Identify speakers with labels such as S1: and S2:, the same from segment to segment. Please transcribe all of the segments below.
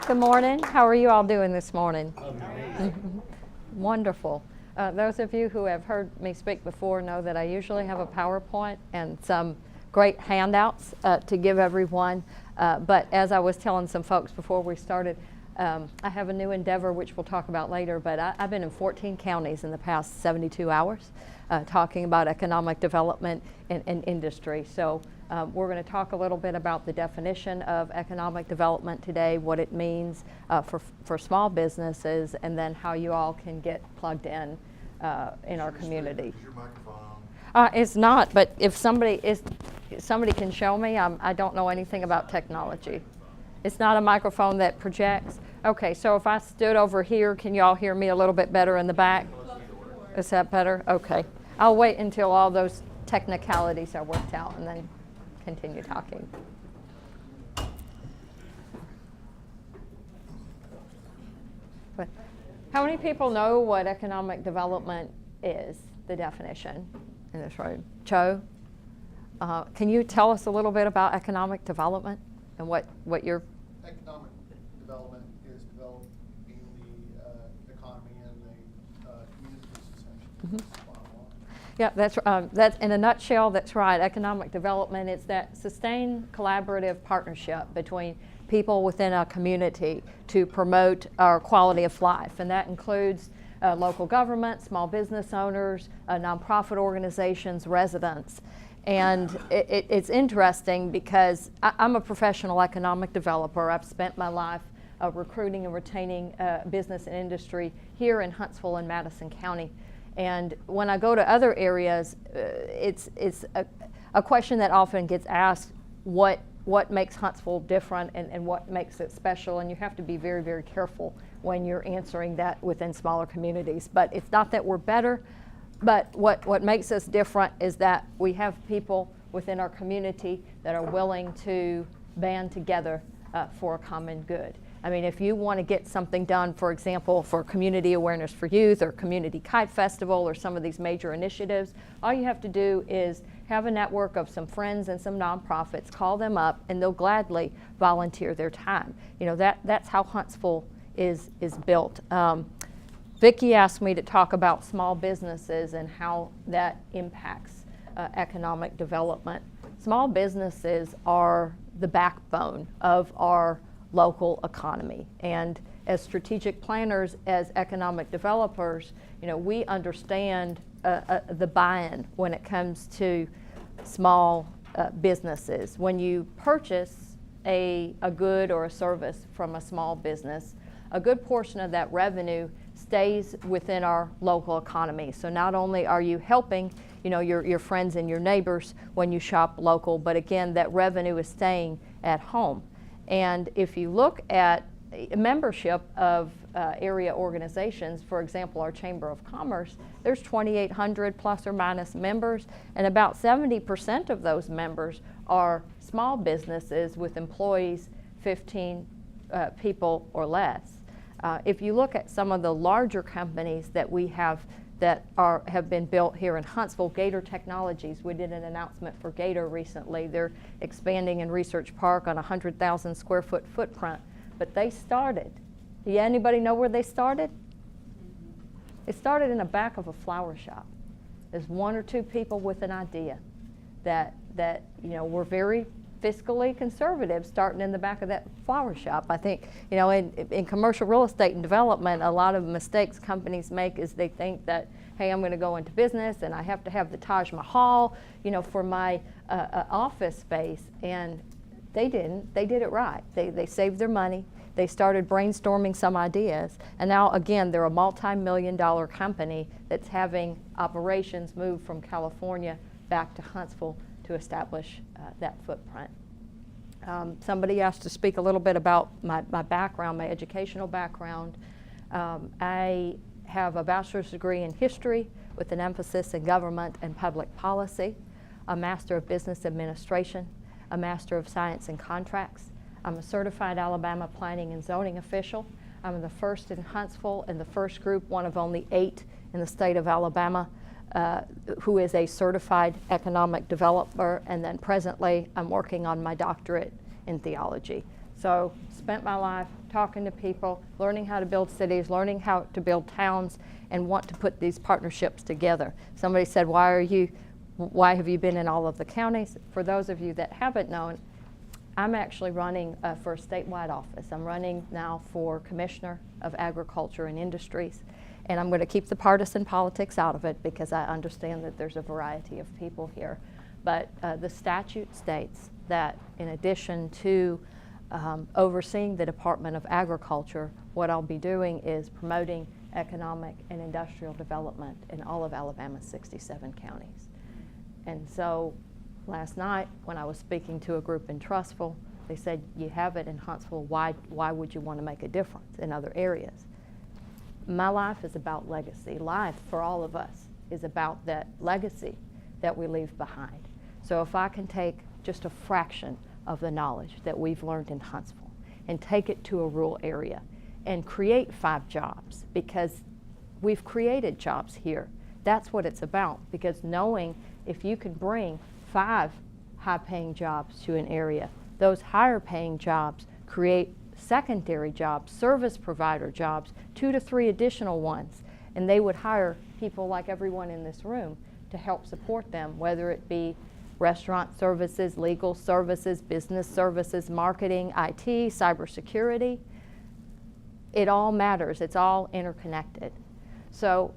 S1: Good morning. How are you all doing this morning? Wonderful. Those of you who have heard me speak before know that I usually have a PowerPoint and some great handouts to give everyone. But as I was telling some folks before we started, I have a new endeavor which we'll talk about later, but I've been in 14 counties in the past 72 hours talking about economic development and industry. So we're going to talk a little bit about the definition of economic development today, what it means for small businesses, and then how you all can get plugged in our community.
S2: Is your microphone on?
S1: It's not, but if somebody can show me, I don't know anything about technology. It's not a microphone that projects. Okay, so if I stood over here, can you all hear me a little bit better in the back? Is that better? Okay. I'll wait until all those technicalities are worked out and then continue talking. But how many people know what economic development is, the definition in this room? Cho, can you tell us a little bit about economic development and what your...
S3: Economic development is developing the economy and the communities, essentially.
S1: Mm-hmm. Yeah, that's in a nutshell, that's right. Economic development is that sustained collaborative partnership between people within a community to promote our quality of life. And that includes local government, small business owners, nonprofit organizations, residents. And it's interesting because I'm a professional economic developer. I've spent my life recruiting and retaining business and industry here in Huntsville and Madison County. And when I go to other areas, it's a question that often gets asked, what makes Huntsville different and what makes it special? And you have to be very, very careful when you're answering that within smaller communities. But it's not that we're better, but what makes us different is that we have people within our community that are willing to band together for a common good. I mean, if you want to get something done, for example, for Community Awareness for Youth or Community Kite Festival or some of these major initiatives, all you have to do is have a network of some friends and some nonprofits, call them up, and they'll gladly volunteer their time. You know, that's how Huntsville is built. Vicki asked me to talk about small businesses and how that impacts economic development. Small businesses are the backbone of our local economy, and as strategic planners, as economic developers, you know, we understand the buy-in when it comes to small businesses. When you purchase a good or a service from a small business, a good portion of that revenue stays within our local economy. So not only are you helping, you know, your friends and your neighbors when you shop local, but again, that revenue is staying at home. And if you look at membership of area organizations, for example, our Chamber of Commerce, there's 2,800 plus or minus members, and about 70% of those members are small businesses with employees 15 people or less. If you look at some of the larger companies that we have that have been built here in Huntsville, Gator Technologies, we did an announcement for Gator recently. They're expanding in Research Park on a 100,000 square foot footprint, but they started. Yeah, anybody know where they started? It started in the back of a flower shop. There's one or two people with an idea that you know, were very fiscally conservative starting in the back of that flower shop. I think, you know, in commercial real estate and development, a lot of mistakes companies make is they think that, hey, I'm going to go into business and I have to have the Taj Mahal, you know, for my office space. And they didn't. They did it right. They saved their money. They started brainstorming some ideas. And now, again, they're a multi-million-dollar company that's having operations move from California back to Huntsville to establish that footprint. Somebody asked to speak a little bit about my background, my educational background. I have a bachelor's degree in history with an emphasis in government and public policy, a Master of Business Administration, a Master of Science in Contracts. I'm a certified Alabama planning and zoning official. I'm the first in Huntsville and the first group, one of only 8 in the state of Alabama, who is a certified economic developer, and then presently I'm working on my doctorate in theology. So spent my life talking to people, learning how to build cities, learning how to build towns, and want to put these partnerships together. Somebody said, why have you been in all of the counties? For those of you that haven't known, I'm actually running for a statewide office. I'm running now for Commissioner of Agriculture and Industries, and I'm going to keep the partisan politics out of it because I understand that there's a variety of people here. But the statute states that in addition to overseeing the Department of Agriculture, what I'll be doing is promoting economic and industrial development in all of Alabama's 67 counties. And so last night when I was speaking to a group in Trustful, they said, you have it in Huntsville, why would you want to make a difference in other areas? My life is about legacy. Life for all of us is about that legacy that we leave behind. So if I can take just a fraction of the knowledge that we've learned in Huntsville and take it to a rural area and create 5 jobs, because we've created jobs here. That's what it's about, because knowing if you can bring 5 high-paying jobs to an area, those higher-paying jobs create secondary jobs, service provider jobs, 2 to 3 additional ones, and they would hire people like everyone in this room to help support them, whether it be restaurant services, legal services, business services, marketing, IT, cybersecurity. It all matters. It's all interconnected. So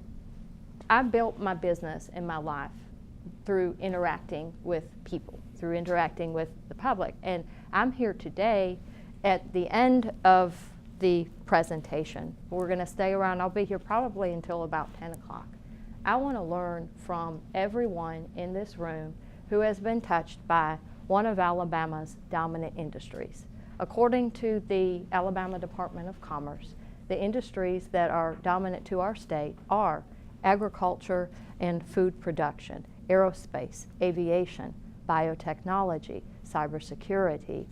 S1: I built my business and my life through interacting with people, through interacting with the public. And I'm here today at the end of the presentation. We're going to stay around. I'll be here probably until about 10 o'clock. I want to learn from everyone in this room who has been touched by one of Alabama's dominant industries. According to the Alabama Department of Commerce, the industries that are dominant to our state are agriculture and food production, aerospace, aviation, biotechnology, cybersecurity,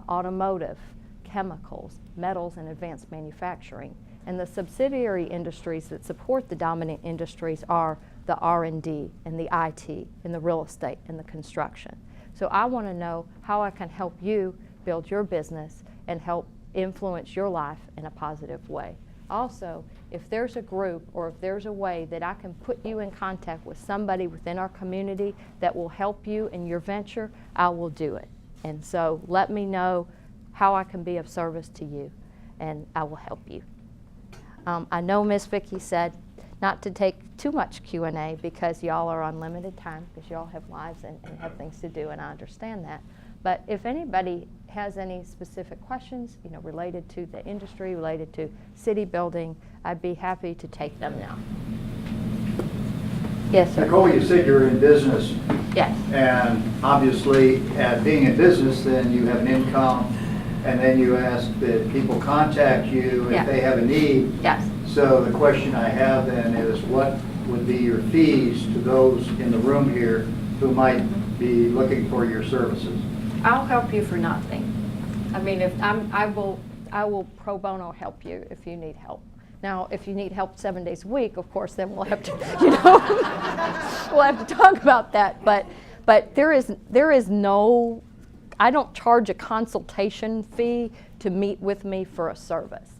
S1: automotive, chemicals, metals and advanced manufacturing. And the subsidiary industries that support the dominant industries are the R&D and the IT and the real estate and the construction. So I want to know how I can help you build your business and help influence your life in a positive way. Also, if there's a group or if there's a way that I can put you in contact with somebody within our community that will help you in your venture, I will do it. And so let me know how I can be of service to you, and I will help you. I know Ms. Vicki said not to take too much Q&A because y'all are on limited time, because y'all have lives and have things to do, and I understand that. But if anybody has any specific questions, related to the industry, related to city building, I'd be happy to take them now. Yes, sir.
S2: Nicole, you said you're in business.
S1: Yes.
S2: And obviously, being in business, then you have an income, and then you ask that people contact you if they have a need.
S1: Yes.
S2: So the question I have then is, what would be your fees to those in the room here who might be looking for your services?
S1: I'll help you for nothing. I mean, I will pro bono help you if you need help. Now, if you need help 7 days a week, of course, then we'll have to, we'll have to talk about that. But there is no, I don't charge a consultation fee to meet with me for a service.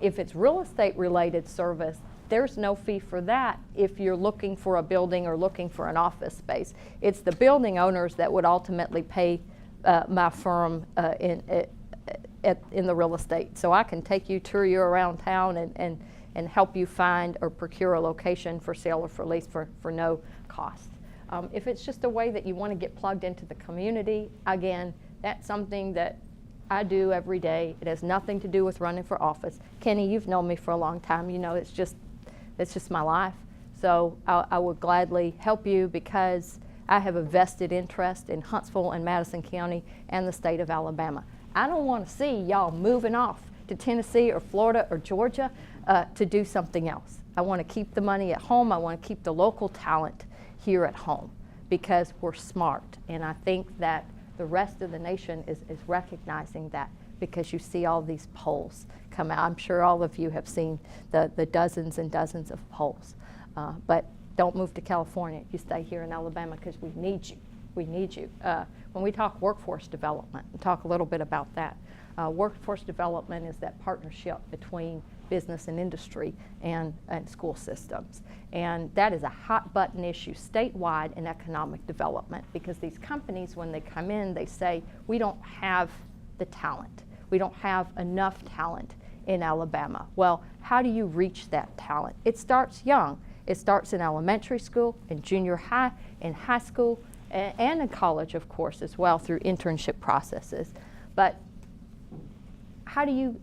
S1: If it's real estate related service, there's no fee for that if you're looking for a building or looking for an office space. It's the building owners that would ultimately pay my firm in the real estate. So I can take you, tour you around town and help you find or procure a location for sale or for lease for no cost. If it's just a way that you want to get plugged into the community, again, that's something that I do every day. It has nothing to do with running for office. Kenny, you've known me for a long time. It's just my life. So I would gladly help you because I have a vested interest in Huntsville and Madison County and the state of Alabama. I don't want to see y'all moving off to Tennessee or Florida or Georgia to do something else. I want to keep the money at home. I want to keep the local talent here at home because we're smart. And I think that the rest of the nation is recognizing that because you see all these polls come out. I'm sure all of you have seen the dozens and dozens of polls. But don't move to California. You stay here in Alabama because we need you. We need you. When we talk workforce development, and talk a little bit about that, Workforce development is that partnership between business and industry and school systems. And that is a hot button issue statewide in economic development, because these companies, when they come in, they say, we don't have the talent. We don't have enough talent in Alabama. Well, how do you reach that talent? It starts young. It starts in elementary school, in junior high, in high school, and in college, of course, as well, through internship processes. But how do you,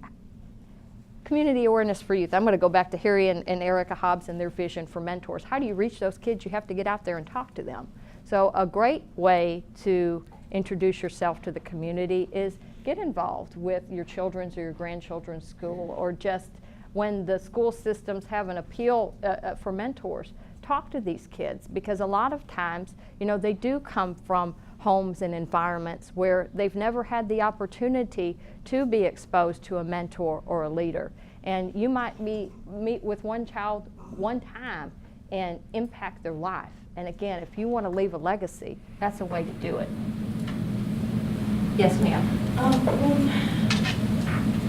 S1: community awareness for youth. I'm going to go back to Harry and Erica Hobbs and their vision for mentors. How do you reach those kids? You have to get out there and talk to them. So a great way to introduce yourself to the community is get involved with your children's or your grandchildren's school, or just when the school systems have an appeal for mentors, talk to these kids, because a lot of times, you know, they do come from homes and environments where they've never had the opportunity to be exposed to a mentor or a leader. And you might meet with one child one time and impact their life. And again, if you want to leave a legacy, that's a way to do it. Yes, ma'am.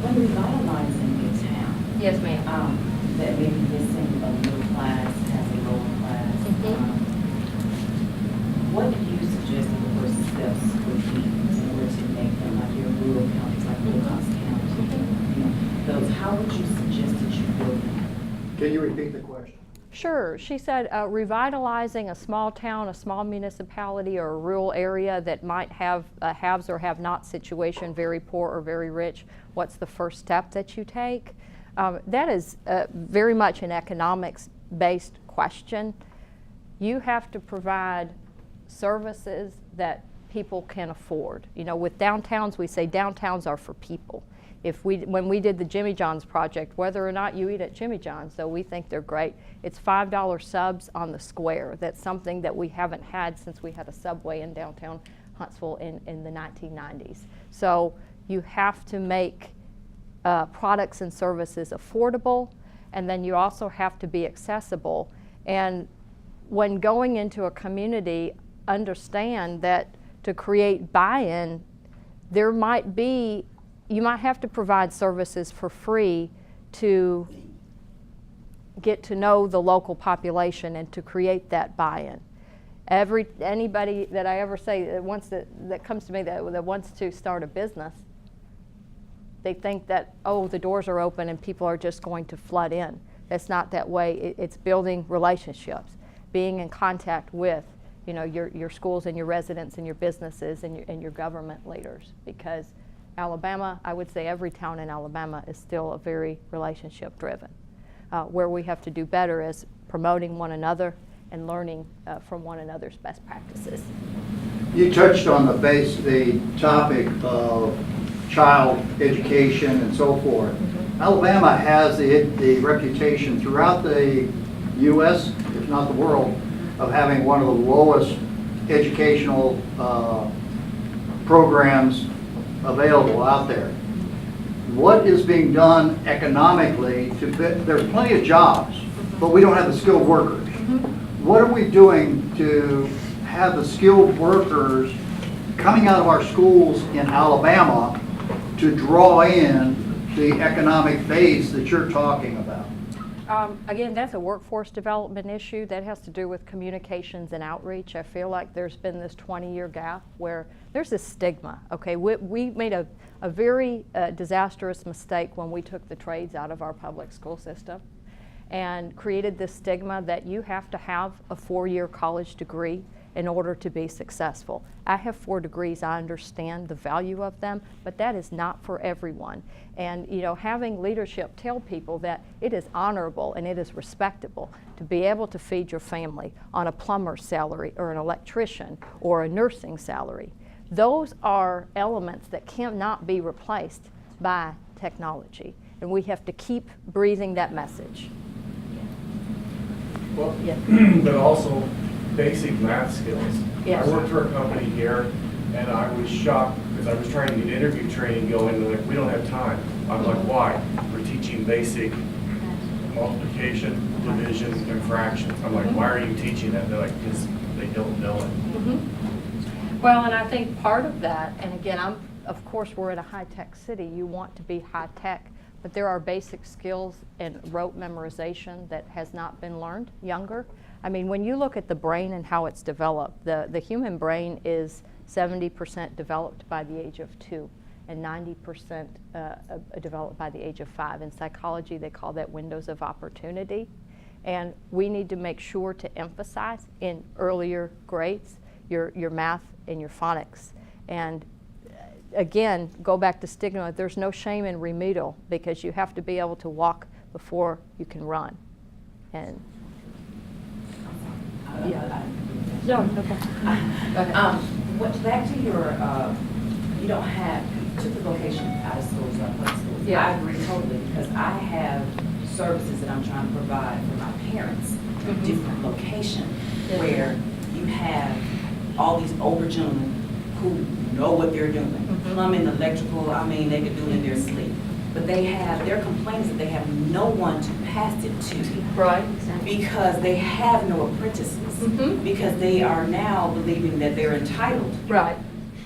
S4: When revitalizing a town,
S1: Yes, ma'am.
S4: that maybe missing a middle class has a lower class, what do you suggest that the first steps would be in order to make them, like your rural counties, like Nicoles County? Those, how would you suggest that you build them?
S2: Can you repeat the question?
S1: Sure. She said revitalizing a small town, a small municipality, or a rural area that might have a haves or have not situation, very poor or very rich. What's the first step that you take? That is very much an economics-based question. You have to provide services that people can afford. You know, with downtowns, we say downtowns are for people. When we did the Jimmy John's project, whether or not you eat at Jimmy John's, so we think they're great, it's $5 subs on the square. That's something that we haven't had since we had a Subway in downtown Huntsville in the 1990s. So you have to make products and services affordable, and then you also have to be accessible. And when going into a community, understand that to create buy-in, you might have to provide services for free to get to know the local population and to create that buy-in. Anybody that I ever say that comes to me that wants to start a business, they think that, oh, the doors are open and people are just going to flood in. That's not that way. It's building relationships, being in contact with, you know, your schools and your residents and your businesses and your government leaders, because Alabama, I would say every town in Alabama is still a very relationship driven. Where we have to do better is promoting one another and learning from one another's best practices.
S2: You touched on the topic of child education and so forth. Alabama has the reputation throughout the U.S., if not the world, of having one of the lowest educational programs available out there. What is being done economically there's plenty of jobs, but we don't have the skilled workers. What are we doing to have the skilled workers coming out of our schools in Alabama to draw in the economic base that you're talking about?
S1: Again, that's a workforce development issue that has to do with communications and outreach. I feel like there's been this 20-year gap where there's this stigma. Okay, we made a very disastrous mistake when we took the trades out of our public school system and created this stigma that you have to have a 4-year college degree in order to be successful. I have 4 degrees, I understand the value of them, but that is not for everyone. And you know, having leadership tell people that it is honorable and it is respectable to be able to feed your family on a plumber's salary or an electrician or a nursing salary. Those are elements that cannot be replaced by technology, and we have to keep breathing that message.
S5: Well,
S1: Yeah.
S5: but also basic math skills.
S1: Yes.
S5: I worked for a company here, and I was shocked because I was trying to get interview training going, and they're like, we don't have time. I'm like, why? We're teaching basic multiplication, division, and fractions. I'm like, why are you teaching that? They're like, because they don't know it.
S1: Well, and I think part of that, and again, of course, we're in a high-tech city. You want to be high-tech, but there are basic skills and rote memorization that has not been learned younger. I mean, when you look at the brain and how it's developed, the human brain is 70% developed by the age of 2 and 90% developed by the age of 5. In psychology, they call that windows of opportunity. And we need to make sure to emphasize in earlier grades your math and your phonics. And again, go back to stigma, there's no shame in remedial because you have to be able to walk before you can run. And
S4: Yeah.
S1: no, okay.
S4: Back to your, you don't have, you took the location out of schools, out of public schools.
S1: Yeah.
S4: I agree totally, because I have services that I'm trying to provide for my parents in different locations,
S1: Yeah.
S4: where you have all these older gentlemen who know what they're doing. Plumbing, electrical, I mean, they could do it in their sleep. But they have, their complaints that they have no one to pass it to.
S1: Right.
S4: Because they have no apprentices. Because they are now believing that they're entitled.
S1: Right.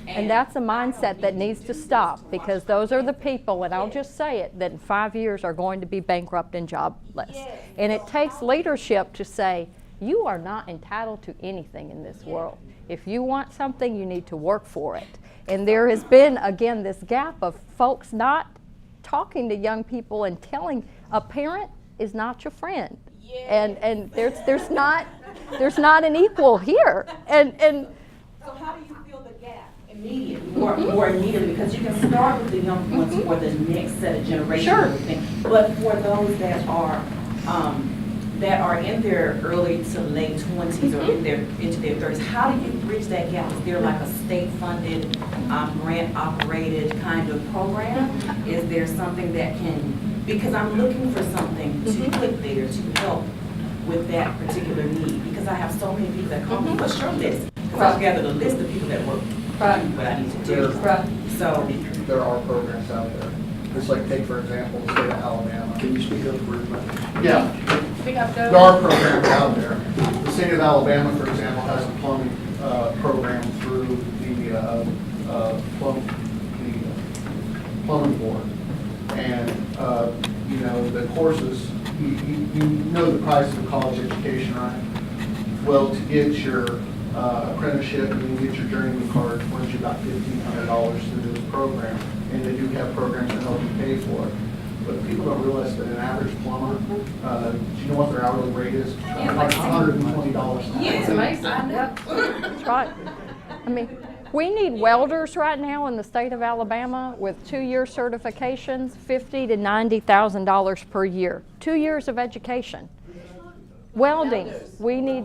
S1: And that's a mindset that needs to stop, because those are the people, and I'll just say it, that in 5 years are going to be bankrupt and jobless. And it takes leadership to say, you are not entitled to anything in this world. If you want something, you need to work for it. And there has been, again, this gap of folks not talking to young people and telling a parent is not your friend. And there's not an equal here. And
S4: So how do you fill the gap immediately, more immediately? Because you can start with the young ones for the next set of generations.
S1: Sure.
S4: But for those that are in their early to late 20s or into their 30s, how do you bridge that gap? Is there like a state-funded, grant-operated kind of program? Is there something that can, because I'm looking for something to put there to help with that particular need, because I have so many people that call me, what's your list? Because I've gathered a list of people that work, do what I need to do. So,
S3: There are programs out there. Just like, take for example, the state of Alabama.
S2: Can you speak up for everybody?
S3: Yeah, there are programs out there. The state of Alabama, for example, has a plumbing program through the plumbing board. And, you know, the courses, you know the price of a college education, right? Well, to get your apprenticeship and get your journeyman card, runs you about $1,500 through this program. And they do have programs to help you pay for it. But people don't realize that an average plumber, do you know what their hourly rate is? Like $120.
S4: it's amazing.
S1: that's right. I mean, we need welders right now in the state of Alabama with 2-year certifications, $50,000 to $90,000 per year. 2 years of education. Welding,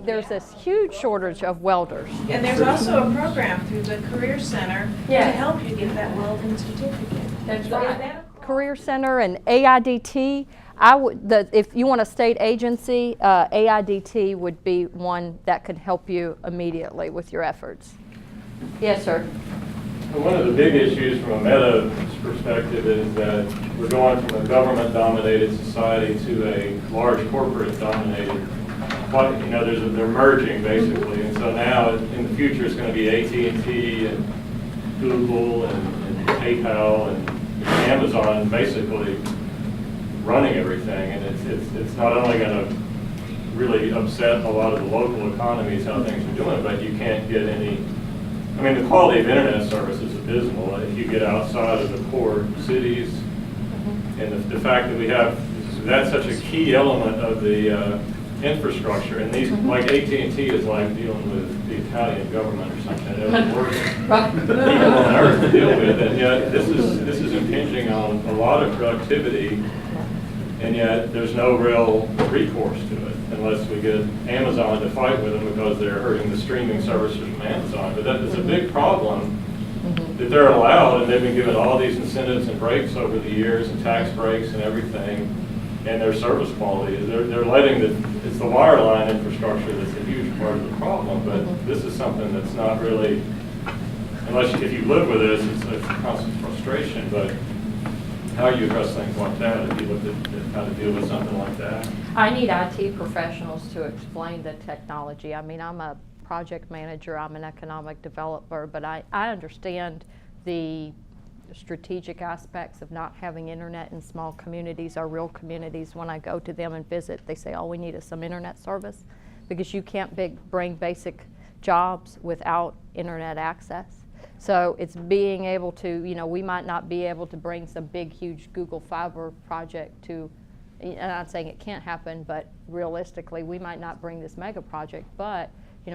S1: there's this huge shortage of welders.
S6: And there's also a program through the Career Center to
S1: Yes.
S6: help you get that welding certificate.
S1: That's
S4: right.
S1: Career Center and AIDT. If you want a state agency, AIDT would be one that could help you immediately with your efforts. Yes, sir.
S7: One of the big issues from a meta perspective is that we're going from a government-dominated society to a large corporate-dominated. You know, they're merging basically, and so now in the future it's going to be AT&T and Google and PayPal and Amazon basically running everything, and it's not only going to really upset a lot of the local economies how things are doing, but you can't get any. I mean, the quality of internet service is abysmal if you get outside of the core cities, and the fact that we have, that's such a key element of the infrastructure, and these, like AT&T is like dealing with the Italian government or something, it doesn't work even on earth to deal with, and yet this is impinging on a lot of productivity, and yet there's no real recourse to it unless we get Amazon to fight with them because they're hurting the streaming services from Amazon. But that is a big problem that they're allowed, and they've been given all these incentives and breaks over the years, and tax breaks and everything, and their service quality. They're letting it's the wireline infrastructure that's a huge part of the problem, but this is something that's not really, if you live with this, it's a constant frustration, but how you address things like that, if you look at how to deal with something like that?
S1: I need IT professionals to explain the technology. I mean, I'm a project manager, I'm an economic developer, but I understand the strategic aspects of not having internet in small communities are real communities. When I go to them and visit, they say all we need is some internet service, because you can't bring basic jobs without internet access. So it's being able to, we might not be able to bring some big, huge Google Fiber project to, and I'm not saying it can't happen, but realistically, we might not bring this mega project, but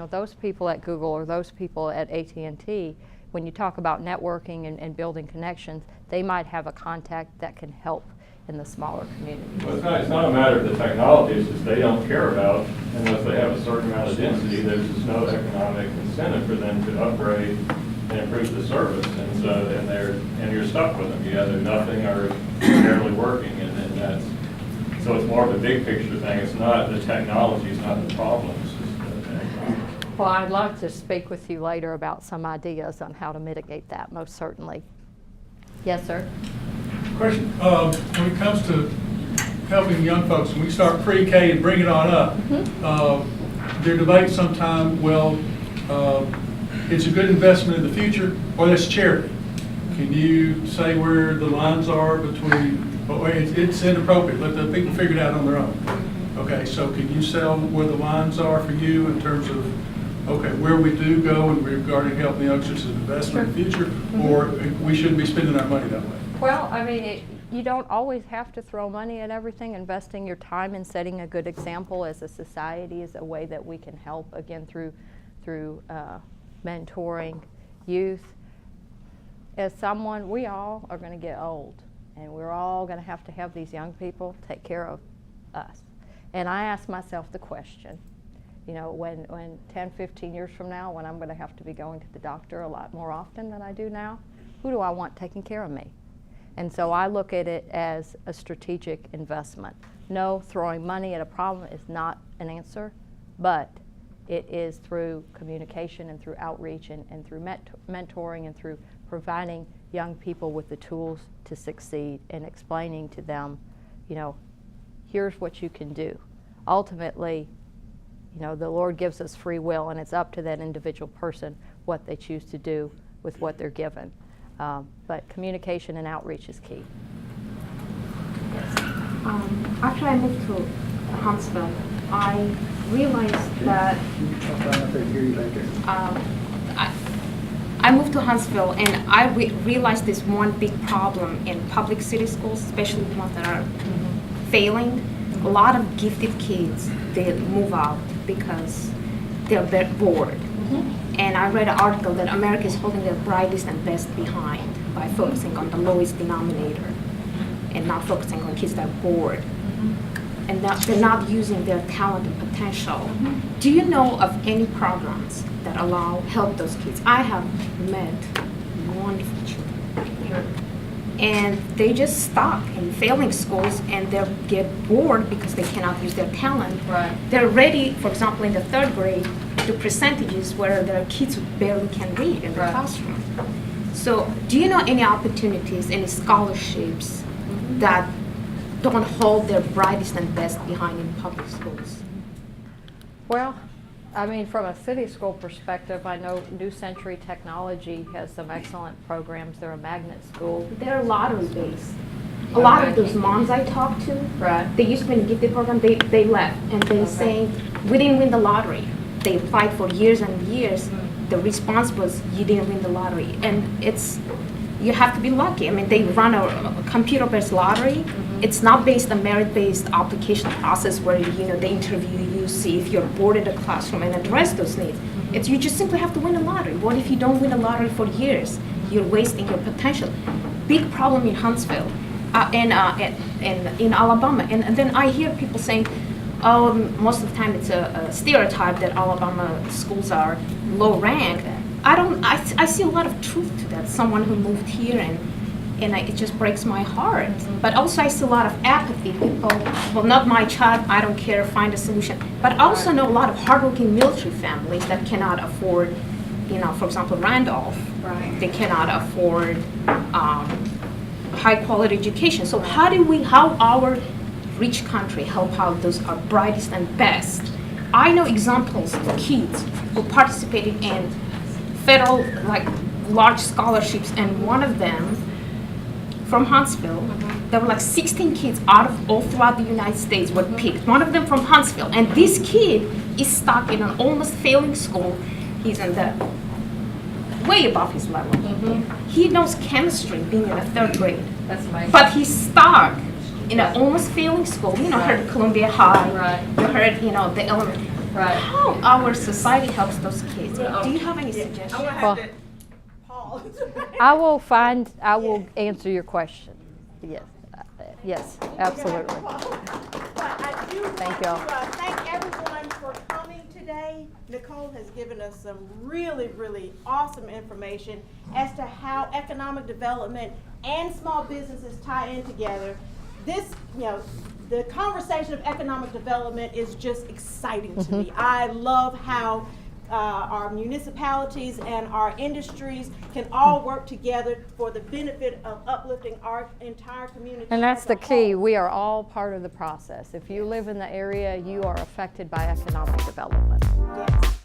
S1: those people at Google or those people at AT&T, when you talk about networking and building connections, they might have a contact that can help in the smaller communities.
S7: Well, it's not a matter of the technology, it's just they don't care about, unless they have a certain amount of density, there's just no economic incentive for them to upgrade and improve the service. And so, and you're stuck with them. You either nothing or barely working, and that's, so it's more of a big picture thing. It's not, the technology is not the problem, it's just the technology.
S1: Well, I'd love to speak with you later about some ideas on how to mitigate that, most certainly. Yes, sir?
S8: Question, when it comes to helping young folks, when we start pre-K and bring it on up, there debate sometime, it's a good investment in the future, or that's charity. Can you say where the lines are between, it's inappropriate, let the people figure it out on their own. Okay, so can you tell where the lines are for you in terms of, okay, where we do go in regarding helping the youngsters as an investment in the future, or we shouldn't be spending our money that way?
S1: Well, I mean, you don't always have to throw money at everything. Investing your time and setting a good example as a society is a way that we can help, again, through mentoring youth. As someone, we all are going to get old, and we're all going to have these young people take care of us. And I ask myself the question, when 10, 15 years from now, when I'm going to have to be going to the doctor a lot more often than I do now, who do I want taking care of me? And so I look at it as a strategic investment. No, throwing money at a problem is not an answer, but it is through communication and through outreach and through mentoring and through providing young people with the tools to succeed and explaining to them, here's what you can do. Ultimately, the Lord gives us free will, and it's up to that individual person what they choose to do with what they're given. But communication and outreach is key.
S9: After I moved to Huntsville, I realized that I moved to Huntsville, and I realized there's one big problem in public city schools, especially the ones that are failing. A lot of gifted kids, they move out because they're bored. And I read an article that America is holding their brightest and best behind by focusing on the lowest denominator and not focusing on kids that are bored. And that they're not using their talent and potential. Do you know of any programs that help those kids? I have met wonderful children, and they just stuck in failing schools, and they get bored because they cannot use their talent.
S1: Right.
S9: They're ready, for example, in the 3rd grade, to percentages where there are kids who barely can read in the classroom. So do you know any opportunities, any scholarships that don't hold their brightest and best behind in public schools?
S1: Well, I mean, from a city school perspective, I know New Century Technology has some excellent programs. They're a magnet school.
S9: They're lottery-based. A lot of those moms I talked to, they used to be in the gifted program, they left, and they saying, we didn't win the lottery. They applied for years and years. The response was, you didn't win the lottery. And you have to be lucky. I mean, they run a computer-based lottery. It's not based on merit-based application process where they interview you, see if you're bored in the classroom and address those needs. It's you just simply have to win a lottery. What if you don't win a lottery for years? You're wasting your potential. Big problem in Huntsville and in Alabama. And then I hear people saying, oh, most of the time it's a stereotype that Alabama schools are low rank. I see a lot of truth to that. Someone who moved here and it just breaks my heart. But also I see a lot of apathy. People, well, not my child, I don't care, find a solution. But I also know a lot of hardworking military families that cannot afford, for example, Randolph. They cannot afford high quality education. So how our rich country help out those our brightest and best? I know examples of kids who participated in federal large scholarships, and one of them from Huntsville. There were like 16 kids out of all throughout the United States were picked. One of them from Huntsville. And this kid is stuck in an almost failing school. He's in the way above his level. He knows chemistry being in the 3rd grade.
S1: That's amazing.
S9: But he's stuck in an almost failing school. You know, heard Columbia High.
S1: Right.
S9: You heard, you know, the elementary.
S1: Right.
S9: How our society helps those kids? Do you have any suggestions?
S6: I'm gonna
S1: Well,
S6: have to pause.
S1: I will answer your question. Yes, yes, absolutely.
S6: But I do want
S1: Thank
S6: to
S1: y'all.
S6: thank everyone for coming today. Nicole has given us some really, really awesome information as to how economic development and small businesses tie in together. This, you know, the conversation of economic development is just exciting to me. I love how our municipalities and our industries can all work together for the benefit of uplifting our entire community.
S1: And that's
S6: as
S1: the
S6: a
S1: key.
S6: whole.
S1: We are all part of the process. If you live in the area, you are affected by economic development.
S6: Yes.